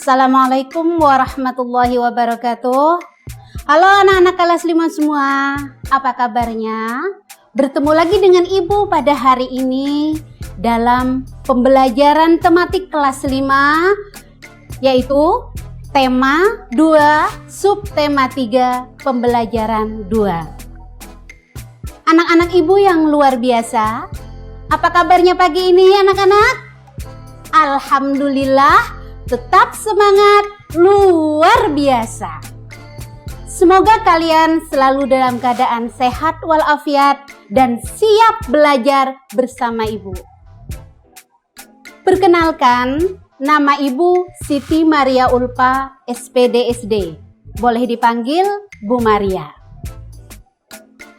Assalamualaikum warahmatullahi wabarakatuh. Halo anak-anak kelas 5 semua, apa kabarnya? Bertemu lagi dengan Ibu pada hari ini dalam pembelajaran tematik kelas 5, yaitu tema 2, subtema 3, pembelajaran 2. Anak-anak Ibu yang luar biasa, apa kabarnya pagi ini anak-anak? Alhamdulillah, tetap semangat, luar biasa. Semoga kalian selalu dalam keadaan sehat walafiat dan siap belajar bersama Ibu. Perkenalkan, nama Ibu Siti Maria Ulfa, SPD SD. Boleh dipanggil Bu Maria.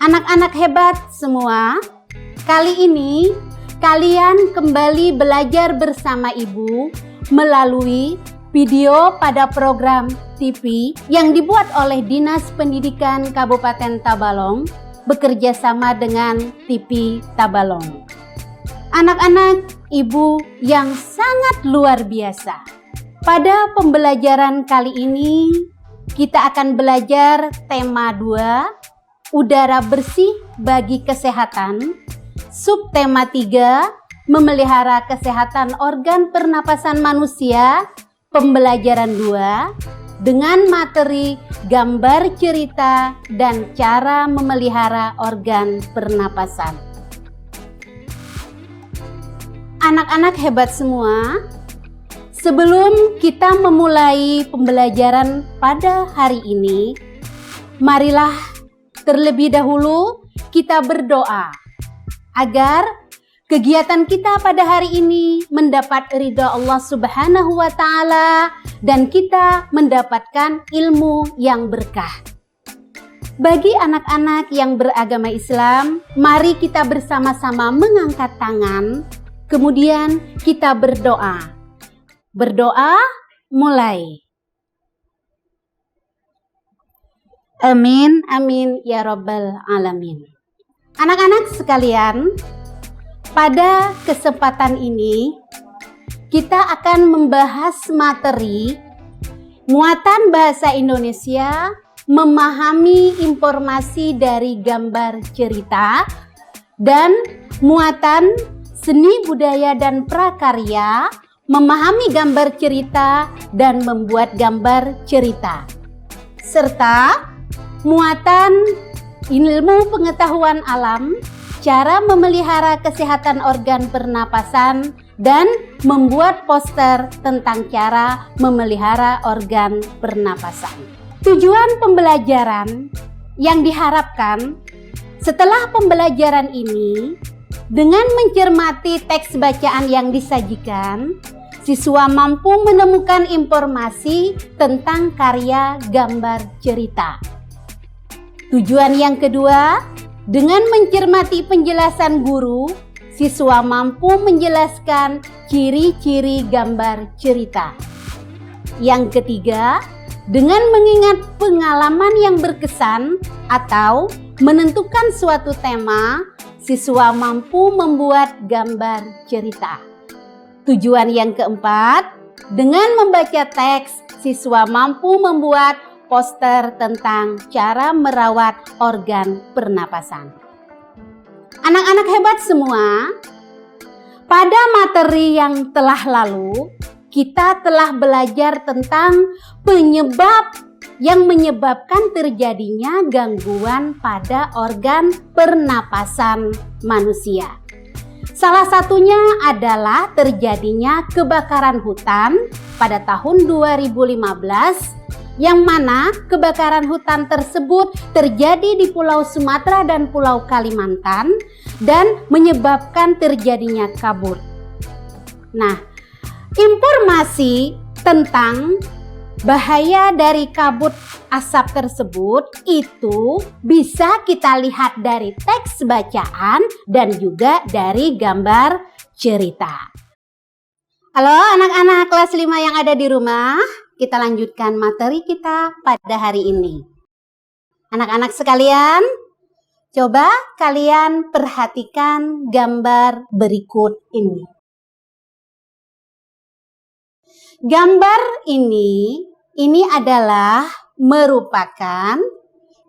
Anak-anak hebat semua, kali ini kalian kembali belajar bersama Ibu melalui video pada program TV yang dibuat oleh Dinas Pendidikan Kabupaten Tabalong bekerja sama dengan TV Tabalong. Anak-anak Ibu yang sangat luar biasa. Pada pembelajaran kali ini kita akan belajar tema 2, udara bersih bagi kesehatan, subtema 3, memelihara kesehatan organ pernapasan manusia, pembelajaran 2, dengan materi gambar cerita dan cara memelihara organ pernapasan. Anak-anak hebat semua, sebelum kita memulai pembelajaran pada hari ini, marilah terlebih dahulu kita berdoa agar kegiatan kita pada hari ini mendapat ridha Allah Subhanahu wa Ta'ala dan kita mendapatkan ilmu yang berkah. Bagi anak-anak yang beragama Islam, mari kita bersama-sama mengangkat tangan, kemudian kita berdoa. Berdoa mulai. Amin, amin, ya Rabbal Alamin. Anak-anak sekalian, pada kesempatan ini kita akan membahas materi muatan bahasa Indonesia, memahami informasi dari gambar cerita, dan muatan seni budaya dan prakarya, memahami gambar cerita dan membuat gambar cerita, serta muatan ilmu pengetahuan alam, cara memelihara kesehatan organ pernapasan, dan membuat poster tentang cara memelihara organ pernapasan. Tujuan pembelajaran yang diharapkan setelah pembelajaran ini, dengan mencermati teks bacaan yang disajikan, siswa mampu menemukan informasi tentang karya gambar cerita. Tujuan yang kedua, dengan mencermati penjelasan guru, siswa mampu menjelaskan ciri-ciri gambar cerita. Yang ketiga, dengan mengingat pengalaman yang berkesan atau menentukan suatu tema, siswa mampu membuat gambar cerita. Tujuan yang keempat, dengan membaca teks, siswa mampu membuat poster tentang cara merawat organ pernapasan. Anak-anak hebat semua, pada materi yang telah lalu, kita telah belajar tentang penyebab yang menyebabkan terjadinya gangguan pada organ pernapasan manusia. Salah satunya adalah terjadinya kebakaran hutan pada tahun 2015, yang mana kebakaran hutan tersebut terjadi di Pulau Sumatera dan Pulau Kalimantan dan menyebabkan terjadinya kabut. Nah, informasi tentang bahaya dari kabut asap tersebut itu bisa kita lihat dari teks bacaan dan juga dari gambar cerita. Halo anak-anak kelas 5 yang ada di rumah, kita lanjutkan materi kita pada hari ini. Anak-anak sekalian, coba kalian perhatikan gambar berikut ini. Gambar ini adalah merupakan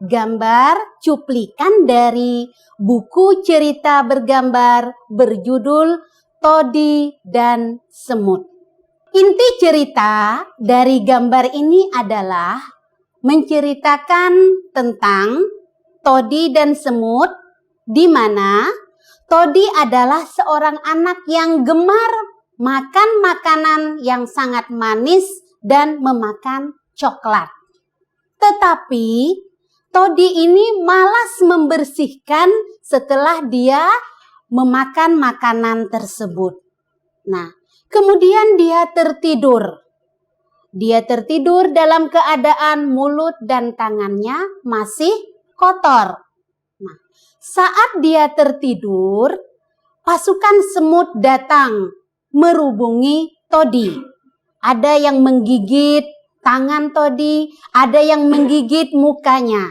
gambar cuplikan dari buku cerita bergambar berjudul Todi dan Semut. Inti cerita dari gambar ini adalah menceritakan tentang Todi dan semut, di mana Todi adalah seorang anak yang gemar makan makanan yang sangat manis dan memakan coklat. Tetapi Todi ini malas membersihkan setelah dia memakan makanan tersebut. Nah, kemudian dia tertidur. Dia tertidur dalam keadaan mulut dan tangannya masih kotor. Nah, saat dia tertidur, pasukan semut datang merubungi Todi. Ada yang menggigit tangan Todi, ada yang menggigit mukanya.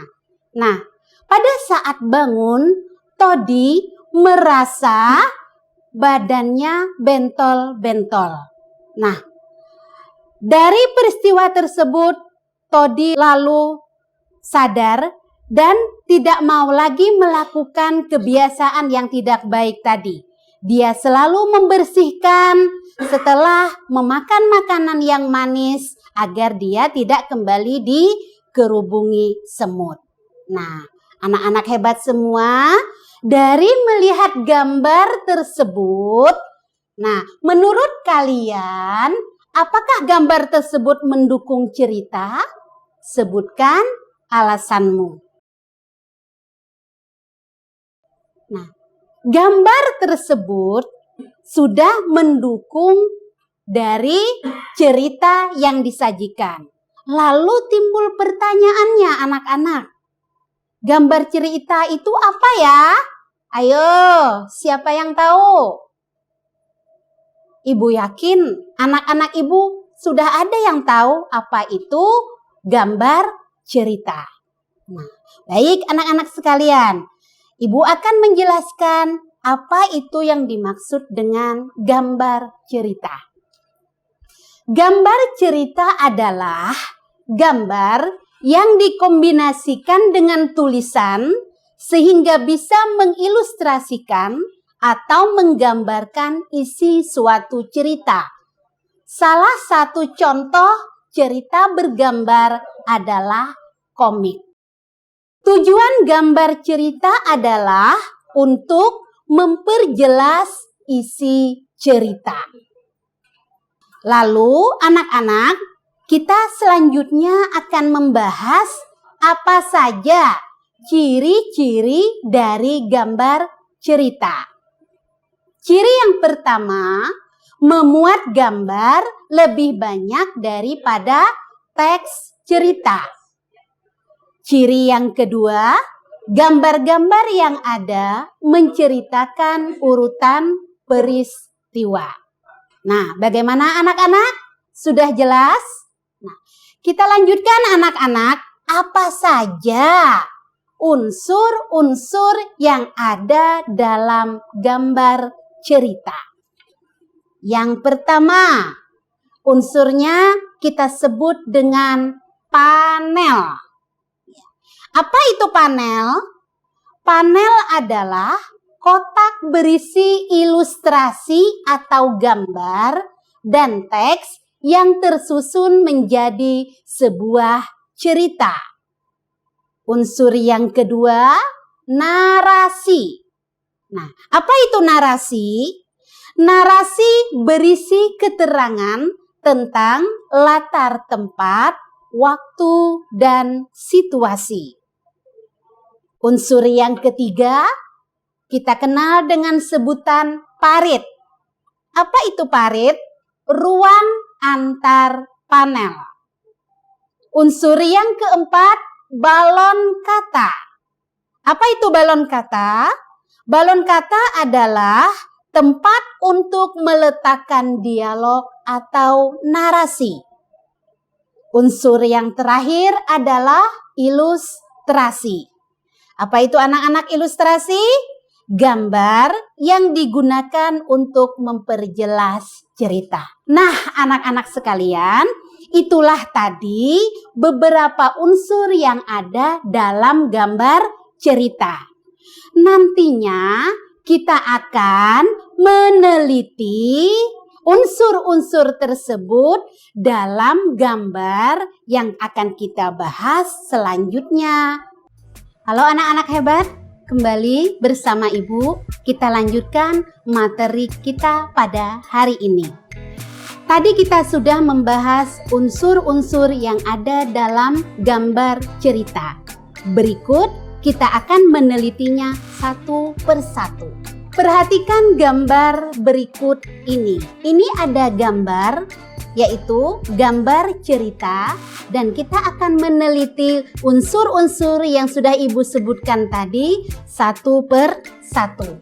Nah, pada saat bangun, Todi merasa badannya bentol-bentol. Nah, dari peristiwa tersebut, Todi lalu sadar dan tidak mau lagi melakukan kebiasaan yang tidak baik tadi. Dia selalu membersihkan setelah memakan makanan yang manis agar dia tidak kembali dikerubungi semut. Nah, anak-anak hebat semua, dari melihat gambar tersebut, nah, menurut kalian, apakah gambar tersebut mendukung cerita? Sebutkan alasanmu. Nah, gambar tersebut sudah mendukung dari cerita yang disajikan. Lalu timbul pertanyaannya anak-anak. Gambar cerita itu apa ya? Ayo, siapa yang tahu? Ibu yakin anak-anak ibu sudah ada yang tahu apa itu gambar cerita. Nah, baik anak-anak sekalian, ibu akan menjelaskan apa itu yang dimaksud dengan gambar cerita. Gambar cerita adalah gambar yang dikombinasikan dengan tulisan sehingga bisa mengilustrasikan atau menggambarkan isi suatu cerita. Salah satu contoh cerita bergambar adalah komik. Tujuan gambar cerita adalah untuk memperjelas isi cerita. Lalu anak-anak, kita selanjutnya akan membahas apa saja ciri-ciri dari gambar cerita. Ciri yang pertama, memuat gambar lebih banyak daripada teks cerita. Ciri yang kedua, gambar-gambar yang ada menceritakan urutan peristiwa. Nah, bagaimana anak-anak? Sudah jelas? Nah, kita lanjutkan anak-anak. Apa saja unsur-unsur yang ada dalam gambar cerita? Yang pertama, unsurnya kita sebut dengan panel. Apa itu panel? Panel adalah kotak berisi ilustrasi atau gambar dan teks yang tersusun menjadi sebuah cerita. Unsur yang kedua, narasi. Nah, apa itu narasi? Narasi berisi keterangan tentang latar tempat, waktu, dan situasi. Unsur yang ketiga, kita kenal dengan sebutan parit. Apa itu parit? Ruang antar panel. Unsur yang keempat, balon kata. Apa itu balon kata? Balon kata adalah tempat untuk meletakkan dialog atau narasi. Unsur yang terakhir adalah ilustrasi. Apa itu anak-anak ilustrasi? Gambar yang digunakan untuk memperjelas cerita. Nah, anak-anak sekalian, itulah tadi beberapa unsur yang ada dalam gambar cerita. Nantinya kita akan meneliti unsur-unsur tersebut dalam gambar yang akan kita bahas selanjutnya. Halo anak-anak hebat, kembali bersama Ibu kita lanjutkan materi kita pada hari ini. Tadi kita sudah membahas unsur-unsur yang ada dalam gambar cerita. Berikut kita akan menelitinya satu persatu. Perhatikan gambar berikut ini. Ini ada gambar, yaitu gambar cerita, dan kita akan meneliti unsur-unsur yang sudah Ibu sebutkan tadi satu per satu.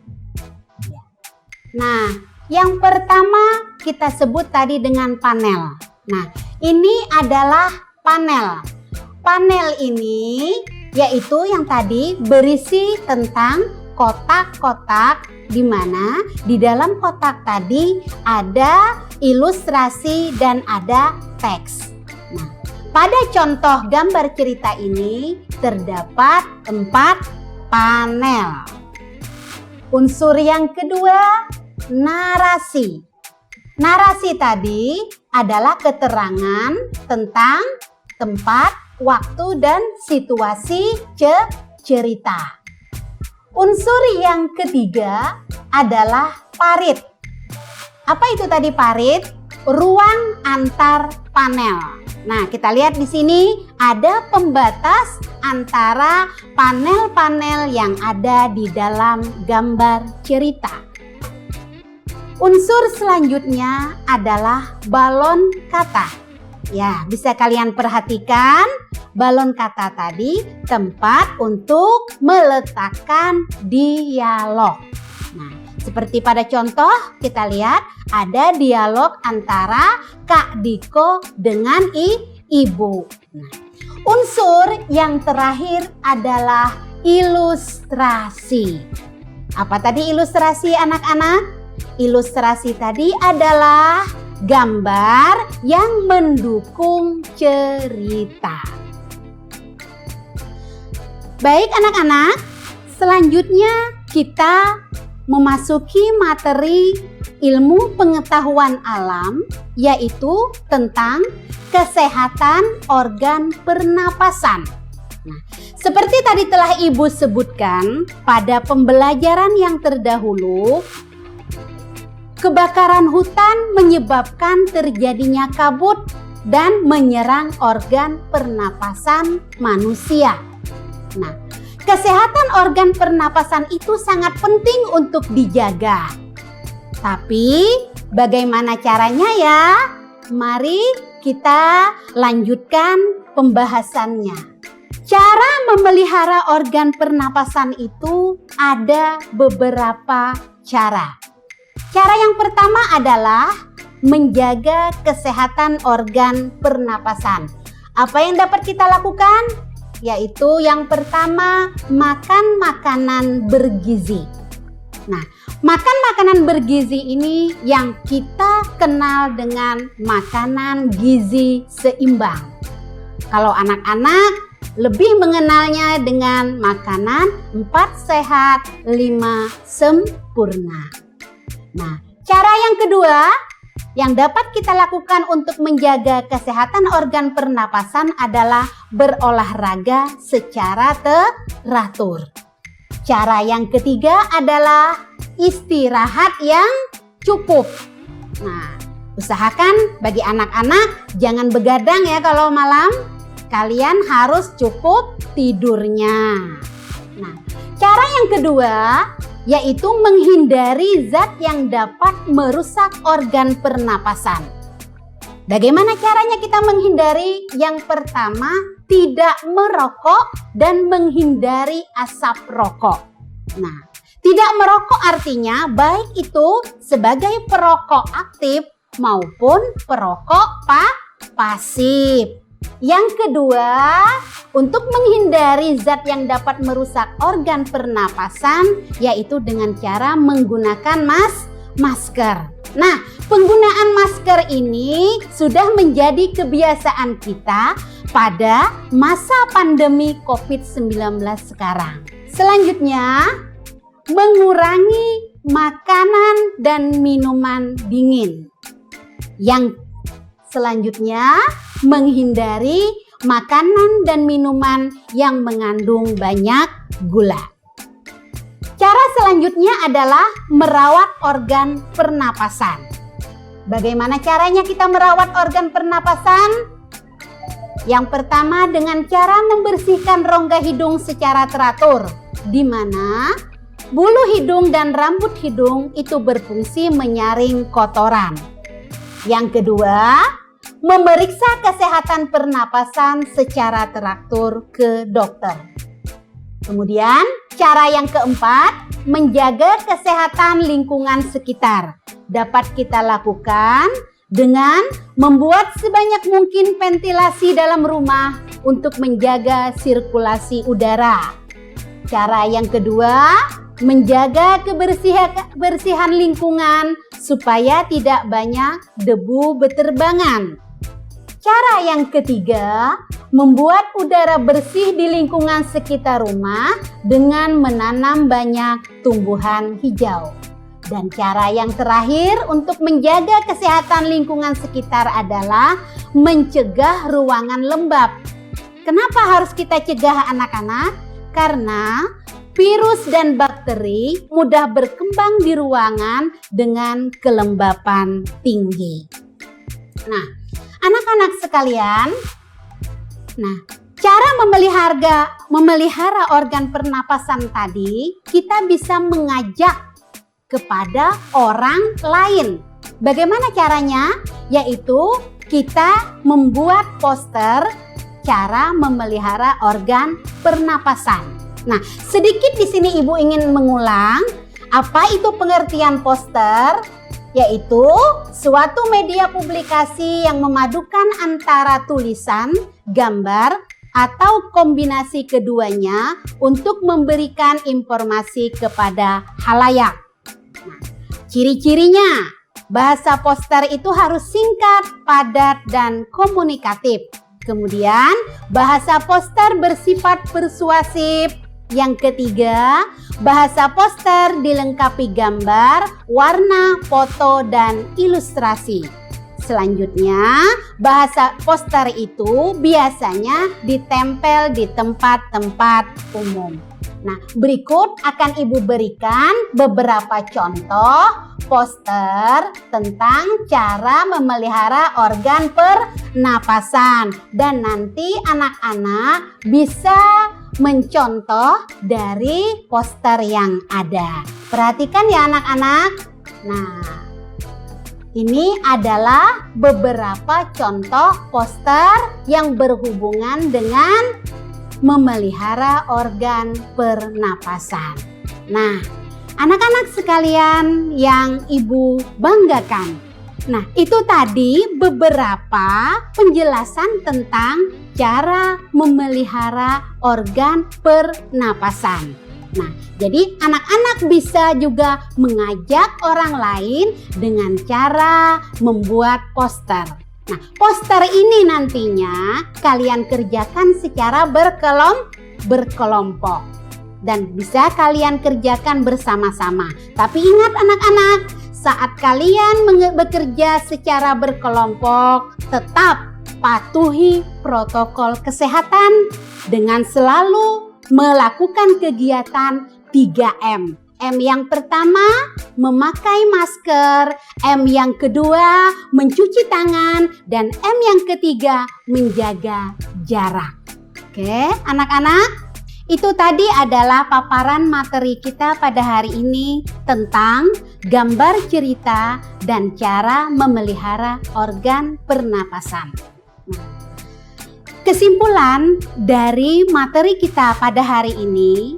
Nah, yang pertama kita sebut tadi dengan panel. Nah, ini adalah panel. Panel ini yaitu yang tadi berisi tentang kotak-kotak, di mana di dalam kotak tadi ada ilustrasi dan ada teks. Nah, pada contoh gambar cerita ini terdapat 4 panel. Unsur yang kedua, narasi. Narasi tadi adalah keterangan tentang tempat, waktu, dan situasi cerita. Unsur yang ketiga adalah parit. Apa itu tadi parit? Ruang antar panel. Nah, kita lihat di sini ada pembatas antara panel-panel yang ada di dalam gambar cerita. Unsur selanjutnya adalah balon kata. Ya, bisa kalian perhatikan balon kata tadi tempat untuk meletakkan dialog. Nah, seperti pada contoh kita lihat ada dialog antara Kak Diko dengan Ibu. Nah, unsur yang terakhir adalah ilustrasi. Apa tadi ilustrasi anak-anak? Ilustrasi tadi adalah gambar yang mendukung cerita. Baik anak-anak, selanjutnya kita memasuki materi ilmu pengetahuan alam, yaitu tentang kesehatan organ pernapasan. Nah, seperti tadi telah Ibu sebutkan pada pembelajaran yang terdahulu, kebakaran hutan menyebabkan terjadinya kabut dan menyerang organ pernapasan manusia. Nah, kesehatan organ pernapasan itu sangat penting untuk dijaga. Tapi bagaimana caranya ya? Mari kita lanjutkan pembahasannya. Cara memelihara organ pernapasan itu ada beberapa cara. Cara yang pertama adalah menjaga kesehatan organ pernapasan. Apa yang dapat kita lakukan? Yaitu yang pertama, makan makanan bergizi. Nah, makan makanan bergizi ini yang kita kenal dengan makanan gizi seimbang. Kalau anak-anak lebih mengenalnya dengan makanan 4 sehat, 5 sempurna. Nah, cara yang kedua yang dapat kita lakukan untuk menjaga kesehatan organ pernapasan adalah berolahraga secara teratur. Cara yang ketiga adalah istirahat yang cukup. Nah, usahakan bagi anak-anak jangan begadang ya kalau malam. Kalian harus cukup tidurnya. Nah, cara yang kedua yaitu menghindari zat yang dapat merusak organ pernapasan. Bagaimana caranya kita menghindari? Yang pertama, tidak merokok dan menghindari asap rokok. Nah, tidak merokok artinya baik itu sebagai perokok aktif maupun perokok pasif. Yang kedua, untuk menghindari zat yang dapat merusak organ pernapasan yaitu dengan cara menggunakan masker. Nah, penggunaan masker ini sudah menjadi kebiasaan kita pada masa pandemi COVID-19 sekarang. Selanjutnya, mengurangi makanan dan minuman dingin. Yang selanjutnya, menghindari makanan dan minuman yang mengandung banyak gula. Cara selanjutnya adalah merawat organ pernapasan. Bagaimana caranya kita merawat organ pernapasan? Yang pertama dengan cara membersihkan rongga hidung secara teratur, di mana bulu hidung dan rambut hidung itu berfungsi menyaring kotoran. Yang kedua, memeriksa kesehatan pernapasan secara teratur ke dokter. Kemudian, cara yang keempat, menjaga kesehatan lingkungan sekitar. Dapat kita lakukan dengan membuat sebanyak mungkin ventilasi dalam rumah untuk menjaga sirkulasi udara. Cara yang kedua, menjaga kebersihan lingkungan supaya tidak banyak debu beterbangan. Cara yang ketiga, membuat udara bersih di lingkungan sekitar rumah dengan menanam banyak tumbuhan hijau. Dan cara yang terakhir untuk menjaga kesehatan lingkungan sekitar adalah mencegah ruangan lembab. Kenapa harus kita cegah anak-anak? Karena virus dan bakteri mudah berkembang di ruangan dengan kelembapan tinggi. Nah, anak-anak sekalian, cara memelihara organ pernapasan tadi, kita bisa mengajak kepada orang lain. Bagaimana caranya? Yaitu kita membuat poster cara memelihara organ pernapasan. Nah, sedikit di sini Ibu ingin mengulang apa itu pengertian poster. Yaitu suatu media publikasi yang memadukan antara tulisan, gambar, atau kombinasi keduanya untuk memberikan informasi kepada khalayak. Nah, ciri-cirinya, bahasa poster itu harus singkat, padat, dan komunikatif. Kemudian, bahasa poster bersifat persuasif. Yang ketiga, bahasa poster dilengkapi gambar, warna, foto, dan ilustrasi. Selanjutnya, bahasa poster itu biasanya ditempel di tempat-tempat umum. Nah, berikut akan Ibu berikan beberapa contoh poster tentang cara memelihara organ pernapasan. Dan nanti anak-anak bisa mencontoh dari poster yang ada. Perhatikan ya anak-anak. Nah, ini adalah beberapa contoh poster yang berhubungan dengan memelihara organ pernapasan. Nah, anak-anak sekalian yang Ibu banggakan. Nah, itu tadi beberapa penjelasan tentang cara memelihara organ pernapasan. Nah, jadi anak-anak bisa juga mengajak orang lain dengan cara membuat poster. Nah, poster ini nantinya kalian kerjakan secara berkelompok dan bisa kalian kerjakan bersama-sama. Tapi ingat anak-anak, saat kalian bekerja secara berkelompok, tetap patuhi protokol kesehatan dengan selalu melakukan kegiatan 3M. M yang pertama, memakai masker. M yang kedua, mencuci tangan. Dan M yang ketiga, menjaga jarak. Oke, anak-anak, itu tadi adalah paparan materi kita pada hari ini tentang gambar cerita dan cara memelihara organ pernapasan. Kesimpulan dari materi kita pada hari ini,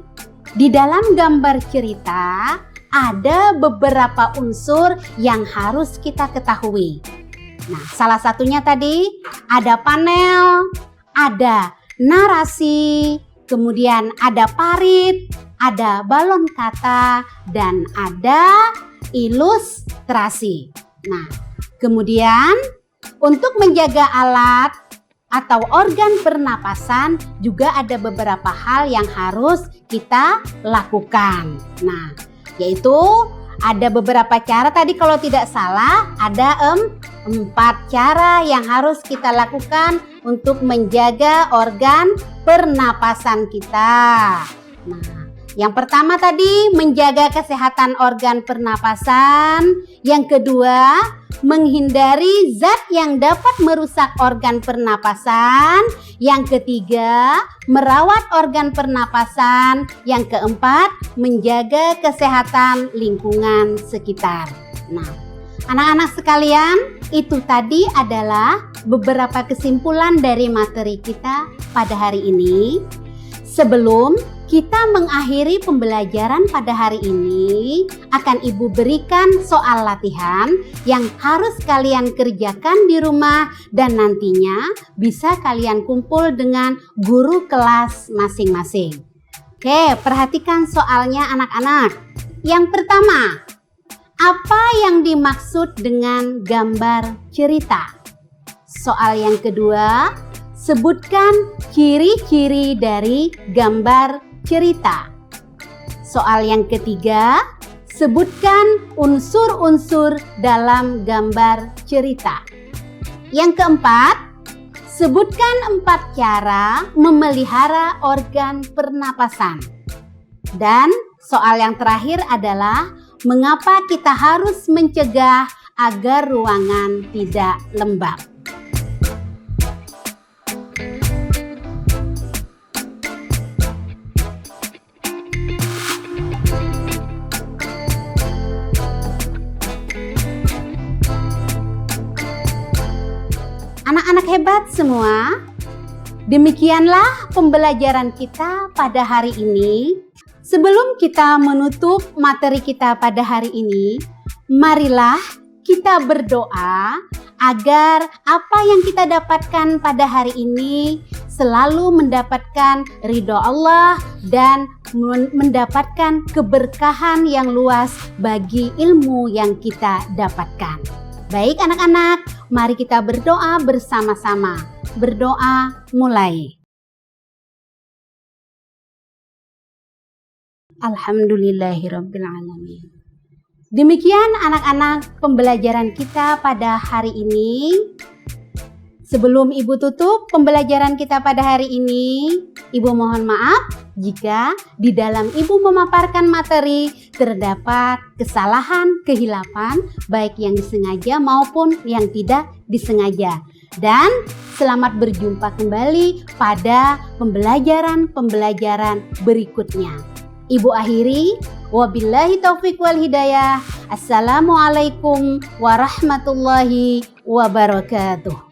di dalam gambar cerita ada beberapa unsur yang harus kita ketahui. Nah, salah satunya tadi ada panel, ada narasi, kemudian ada parit, ada balon kata, dan ada ilustrasi. Nah, kemudian untuk menjaga alat atau organ pernapasan juga ada beberapa hal yang harus kita lakukan. Nah, yaitu ada beberapa cara tadi kalau tidak salah ada 4 cara yang harus kita lakukan untuk menjaga organ pernapasan kita. Nah, yang pertama tadi menjaga kesehatan organ pernapasan. Yang kedua, menghindari zat yang dapat merusak organ pernapasan. Yang ketiga, merawat organ pernapasan. Yang keempat, menjaga kesehatan lingkungan sekitar. Nah, anak-anak sekalian, itu tadi adalah beberapa kesimpulan dari materi kita pada hari ini. Sebelum kita mengakhiri pembelajaran pada hari ini, akan Ibu berikan soal latihan yang harus kalian kerjakan di rumah dan nantinya bisa kalian kumpul dengan guru kelas masing-masing. Oke, perhatikan soalnya anak-anak. Yang pertama, apa yang dimaksud dengan gambar cerita? Soal yang kedua, sebutkan ciri-ciri dari gambar cerita. Soal yang ketiga, sebutkan unsur-unsur dalam gambar cerita. Yang keempat, sebutkan 4 cara memelihara organ pernapasan. Dan soal yang terakhir adalah mengapa kita harus mencegah agar ruangan tidak lembab. Anak-anak hebat semua, demikianlah pembelajaran kita pada hari ini. Sebelum kita menutup materi kita pada hari ini, marilah kita berdoa agar apa yang kita dapatkan pada hari ini selalu mendapatkan ridho Allah dan mendapatkan keberkahan yang luas bagi ilmu yang kita dapatkan. Baik anak-anak, mari kita berdoa bersama-sama. Berdoa mulai. Alhamdulillahirrabbilalamin. Demikian anak-anak pembelajaran kita pada hari ini. Sebelum Ibu tutup pembelajaran kita pada hari ini, Ibu mohon maaf jika di dalam Ibu memaparkan materi terdapat kesalahan, kehilapan, baik yang disengaja maupun yang tidak disengaja. Dan selamat berjumpa kembali pada pembelajaran-pembelajaran berikutnya. Ibu akhiri, wabillahi taufiq wal hidayah. Assalamualaikum warahmatullahi wabarakatuh.